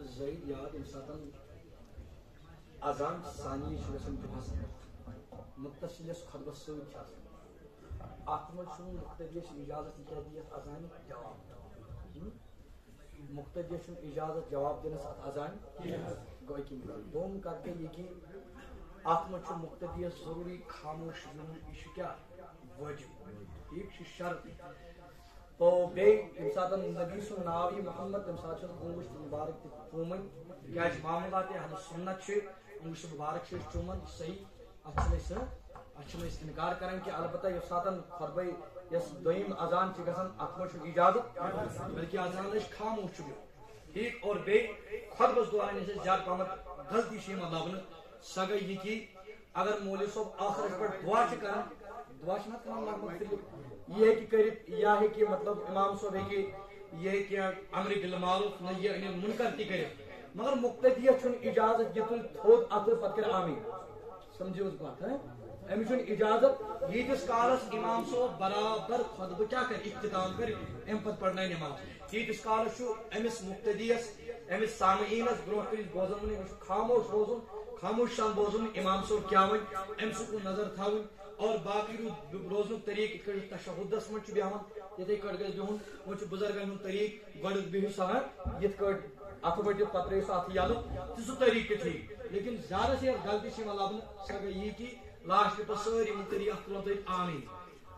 زید یاد انسان اذان ثانی دہس متصل خطبس ست ات من مقتدی اجازت کیا دِیت اذان جواب مقتدی اجازت جواب دنس ات اذان گوئی کہ دوم کرتے یہ کہ ات من مقتدیس ضروری خاموش یہ کیا واجب ٹھیک شرط تو بیٚیہِ سات نبی سُنٛد ناو یہِ محمد تمہِ ساتہٕ چھُ انگوش مبارک تہِ چوٗمٕنۍ کیٛازِ معاملات اہل سنت چھِ انگوش مبارک چھِ أسۍ چوٗمن صحیح اتھ چھِنہٕ أسۍ انکار کران کہِ البتہ ییٚمہِ ساتہٕ خطبے یۄس دوٚیِم اذان چھِ گژھان اتھ منٛز چھُ اجازت بلکہ اذان أسۍ خاموش چھُ بِہُن ٹھیک اور بیٚیہِ خطبس دوران یۄس أسۍ زیادٕ پہمتھ غلطی چھِ یِوان لبنہٕ سۄ گٔے یہِ کہِ اگر مولوی صٲب ٲخرس پٮ۪ٹھ دعا چھِ کران دعا چھِ نہ کران محمد یہ ہے کہ کرت یا ہے کہ مطلب امام صاحب ہے کہ یہ کہ امر بالمعروف نہی عن المنکر تہ کرت مگر مقتدیت چھن اجازت یہ تل تھوت اتر پتہ کر آمین سمجھو اس بات ہے امی چھن اجازت یتس کالس امام صاحب برابر خطبہ کیا کر اختتام کر ام پتہ پڑھنا نماز یتس کالس چھو امس مقتدیس امس سامعینس برو کر بوزن خاموش روزن خاموش شان بوزن امام صاحب کیا ون ام سکو نظر تھاون اور باقی روزن طریقہ تشہدس من بیہان یتھے کٹ گھس بہن وہ بزرگن ہند طریقہ گۄڈٕ بِہِو سہن یت کٹ اتھ بٔٹِتھ پتہٕ ترٲیِو سُہ اتھ یلہٕ تہٕ سُہ طریقہ تہِ ٹھیک لیکن زیادہ سے غلطی چھِ یِوان لبنہٕ سۄ گٔے یہِ کہِ لاسٹ پتہٕ سٲری مُنتری اتھ تُلان تٔتھۍ آمیٖن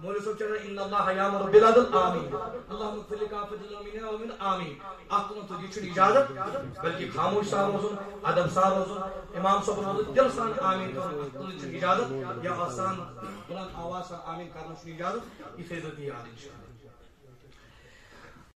مولوی صٲب چھِ ان اللہ یامر بالعدل آمیٖن اللہُمَّ اغفر لکافۃ المؤمنین والمؤمنات آمیٖن اتھ تُلان تہٕ یہِ چھُنہٕ اجازت بلکہ خاموش سان روزُن ادب سان روزُن امام صٲبن روزُن دل سان آمیٖن کرُن اتھ تُلٕنۍ چھنہٕ اجازت یا آسان بلند آواز سان آمیٖن کرنس چھُنہٕ اجازت یہ تھٲیزیو تُہۍ یاد انشاءاللہ